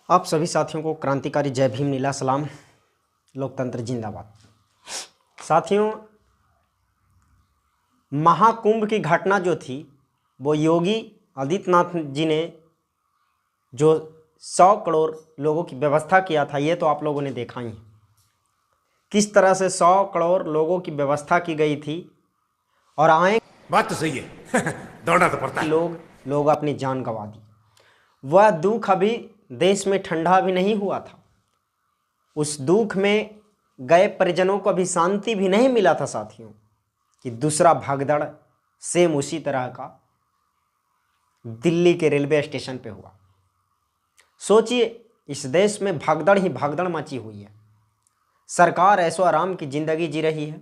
आप सभी साथियों को क्रांतिकारी जय भीम नीला सलाम, लोकतंत्र जिंदाबाद। साथियों, महाकुंभ की घटना जो थी वो योगी आदित्यनाथ जी ने जो 100 करोड़ लोगों की व्यवस्था किया था, ये तो आप लोगों ने देखा ही। किस तरह से 100 करोड़ लोगों की व्यवस्था की गई थी और आए बात तो सही है दौड़ना तो पड़ता है। लोग अपनी जान गंवा दी। वह दुख अभी देश में ठंडा भी नहीं हुआ था। उस दुख में गए परिजनों को अभी शांति भी नहीं मिला था साथियों, कि दूसरा भगदड़ सेम उसी तरह का दिल्ली के रेलवे स्टेशन पे हुआ। सोचिए, इस देश में भगदड़ ही भगदड़ मची हुई है। सरकार ऐशो आराम की जिंदगी जी रही है।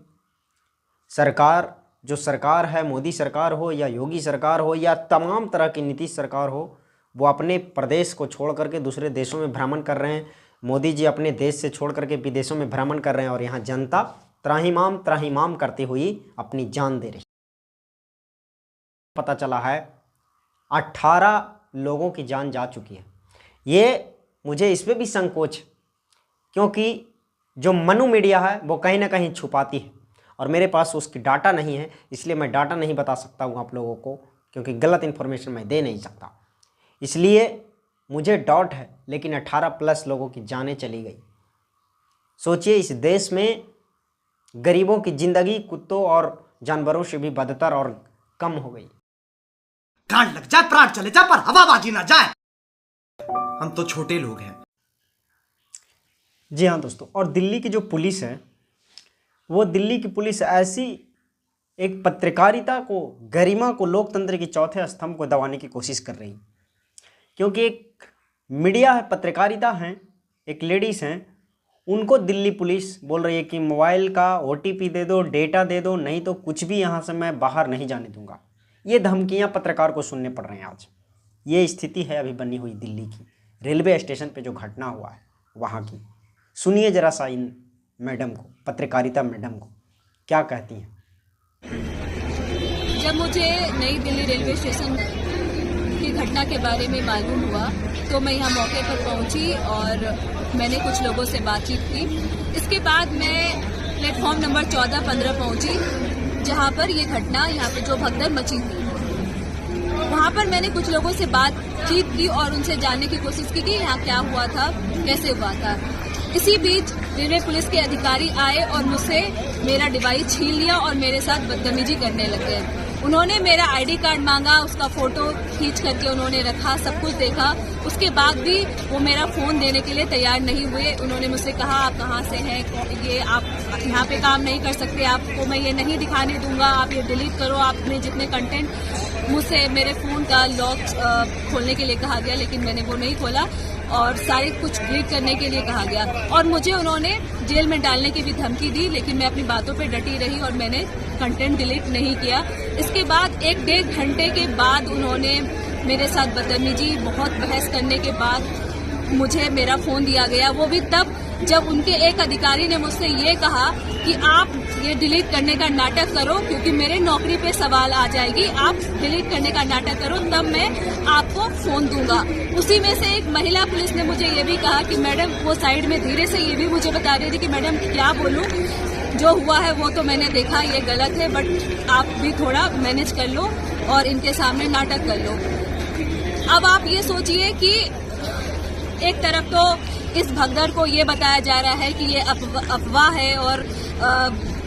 सरकार जो सरकार है, मोदी सरकार हो या योगी सरकार हो या तमाम तरह की नीतीश सरकार हो, वो अपने प्रदेश को छोड़ करके दूसरे देशों में भ्रमण कर रहे हैं। मोदी जी अपने देश से छोड़ करके विदेशों में भ्रमण कर रहे हैं और यहाँ जनता त्राहिमाम त्राहिमाम करती हुई अपनी जान दे रही। पता चला है 18 लोगों की जान जा चुकी है। ये मुझे इस पर भी संकोच है, क्योंकि जो मनु मीडिया है वो कहीं ना कहीं छुपाती है और मेरे पास उसकी डाटा नहीं है, इसलिए मैं डाटा नहीं बता सकता हूँ आप लोगों को, क्योंकि गलत इन्फॉर्मेशन मैं दे नहीं सकता। इसलिए मुझे डाउट है, लेकिन 18+ लोगों की जानें चली गई। सोचिए, इस देश में गरीबों की जिंदगी कुत्तों और जानवरों से भी बदतर और कम हो गई। कान लग जाए, प्राण चले जाए, पर हवाबाजी ना जाए। हम तो छोटे लोग हैं। जी हाँ दोस्तों, और दिल्ली की जो पुलिस है, वो दिल्ली की पुलिस ऐसी एक पत्रकारिता को, गरिमा को, लोकतंत्र के चौथे स्तंभ को दबाने की कोशिश कर रही। क्योंकि एक मीडिया है, पत्रकारिता है, एक लेडीज़ हैं, उनको दिल्ली पुलिस बोल रही है कि मोबाइल का OTP दे दो, डेटा दे दो, नहीं तो कुछ भी यहाँ से मैं बाहर नहीं जाने दूंगा। ये धमकियाँ पत्रकार को सुनने पड़ रहे हैं आज। ये स्थिति है अभी बनी हुई दिल्ली की, रेलवे स्टेशन पे जो घटना हुआ है वहाँ की। सुनिए जरा सा इन मैडम को, पत्रकारिता मैडम को, क्या कहती हैं। जब मुझे नई दिल्ली रेलवे स्टेशन की घटना के बारे में मालूम हुआ तो मैं यहाँ मौके पर पहुँची और मैंने कुछ लोगों से बातचीत की। इसके बाद मैं प्लेटफॉर्म नंबर 14-15 पहुँची, जहाँ पर ये घटना, यहाँ पे जो भगदड़ मची थी, वहाँ पर मैंने कुछ लोगों से बातचीत की और उनसे जानने की कोशिश की कि यहाँ क्या हुआ था, कैसे हुआ था। इसी बीच रेलवे पुलिस के अधिकारी आए और मुझसे मेरा डिवाइस छीन लिया और मेरे साथ बदतमीजी करने लगे। उन्होंने मेरा ID कार्ड मांगा, उसका फोटो खींच करके उन्होंने रखा, सब कुछ देखा। उसके बाद भी वो मेरा फोन देने के लिए तैयार नहीं हुए। उन्होंने मुझसे कहा, आप कहाँ से हैं, ये आप यहाँ पे काम नहीं कर सकते, आपको मैं ये नहीं दिखाने दूंगा, आप ये डिलीट करो। आपने जितने कंटेंट, मुझसे मेरे फोन का लॉक खोलने के लिए कहा गया, लेकिन मैंने वो नहीं खोला और सारे कुछ डिलीट करने के लिए कहा गया और मुझे उन्होंने जेल में डालने की भी धमकी दी, लेकिन मैं अपनी बातों पे डटी रही और मैंने कंटेंट डिलीट नहीं किया। इसके बाद 1-1.5 घंटे के बाद उन्होंने मेरे साथ बदतमीजी, बहुत बहस करने के बाद मुझे मेरा फोन दिया गया। वो भी तब जब उनके एक अधिकारी ने मुझसे ये कहा कि आप ये डिलीट करने का नाटक करो, क्योंकि मेरे नौकरी पे सवाल आ जाएगी, आप डिलीट करने का नाटक करो, तब मैं आपको फोन दूंगा। उसी में से एक महिला पुलिस ने मुझे ये भी कहा कि मैडम, वो साइड में धीरे से ये भी मुझे बता रही थी कि मैडम क्या बोलूं, जो हुआ है वो तो मैंने देखा, ये गलत है, बट आप भी थोड़ा मैनेज कर लो और इनके सामने नाटक कर लो। अब आप ये सोचिए कि एक तरफ तो इस भगदड़ को ये बताया जा रहा है कि ये अफवाह है और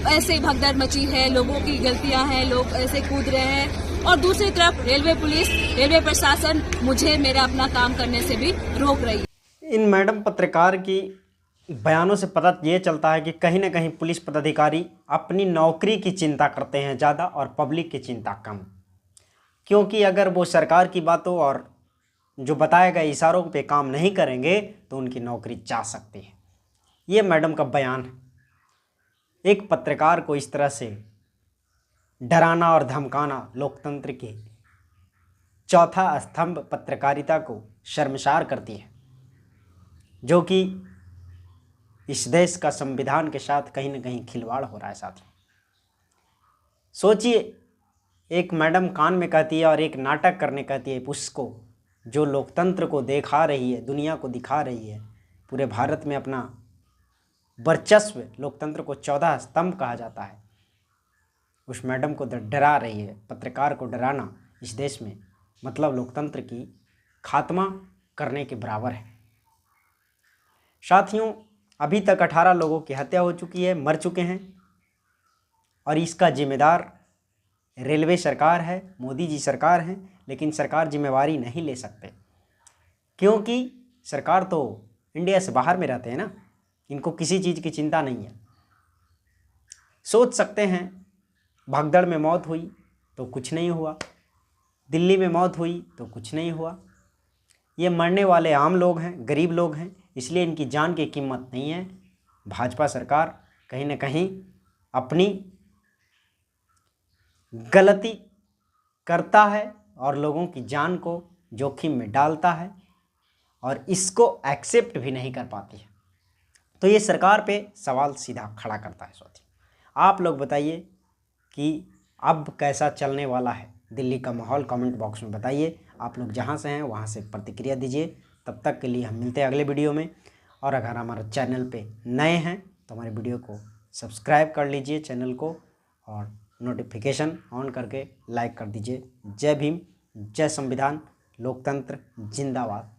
ऐसे भगदड़ मची है, लोगों की गलतियां हैं, लोग ऐसे कूद रहे हैं, और दूसरी तरफ रेलवे पुलिस, रेलवे प्रशासन मुझे मेरा अपना काम करने से भी रोक रही है। इन मैडम पत्रकार की बयानों से पता ये चलता है कि कहीं ना कहीं पुलिस पदाधिकारी अपनी नौकरी की चिंता करते हैं ज़्यादा और पब्लिक की चिंता कम। क्योंकि अगर वो सरकार की बातों और जो बताए गए इशारों पे काम नहीं करेंगे तो उनकी नौकरी जा सकती है। ये मैडम का बयान है। एक पत्रकार को इस तरह से डराना और धमकाना लोकतंत्र के चौथा स्तंभ पत्रकारिता को शर्मसार करती है, जो कि इस देश का संविधान के साथ कहीं ना कहीं खिलवाड़ हो रहा है। साथियों, सोचिए, एक मैडम कान में कहती है और एक नाटक करने कहती है, उसको जो लोकतंत्र को देखा रही है, दुनिया को दिखा रही है, पूरे भारत में अपना वर्चस्व, लोकतंत्र को 14 स्तंभ कहा जाता है, उस मैडम को डरा रही है। पत्रकार को डराना इस देश में मतलब लोकतंत्र की खात्मा करने के बराबर है। साथियों, अभी तक 18 लोगों की हत्या हो चुकी है, मर चुके हैं, और इसका जिम्मेदार रेलवे सरकार है, मोदी जी सरकार है। लेकिन सरकार जिम्मेवारी नहीं ले सकते, क्योंकि सरकार तो इंडिया से बाहर में रहते हैं ना, इनको किसी चीज़ की चिंता नहीं है। सोच सकते हैं भगदड़ में मौत हुई तो कुछ नहीं हुआ, दिल्ली में मौत हुई तो कुछ नहीं हुआ। ये मरने वाले आम लोग हैं, गरीब लोग हैं, इसलिए इनकी जान की कीमत नहीं है। भाजपा सरकार कहीं ना कहीं अपनी गलती करता है और लोगों की जान को जोखिम में डालता है, और इसको एक्सेप्ट भी नहीं कर पाती है। तो ये सरकार पे सवाल सीधा खड़ा करता है। साथियों, आप लोग बताइए कि अब कैसा चलने वाला है दिल्ली का माहौल, कमेंट बॉक्स में बताइए। आप लोग जहाँ से हैं वहाँ से प्रतिक्रिया दीजिए। तब तक के लिए हम मिलते हैं अगले वीडियो में। और अगर हमारे चैनल पे नए हैं तो हमारे वीडियो को सब्सक्राइब कर लीजिए चैनल को, और नोटिफिकेशन ऑन करके लाइक कर दीजिए। जय भीम, जय संविधान, लोकतंत्र जिंदाबाद।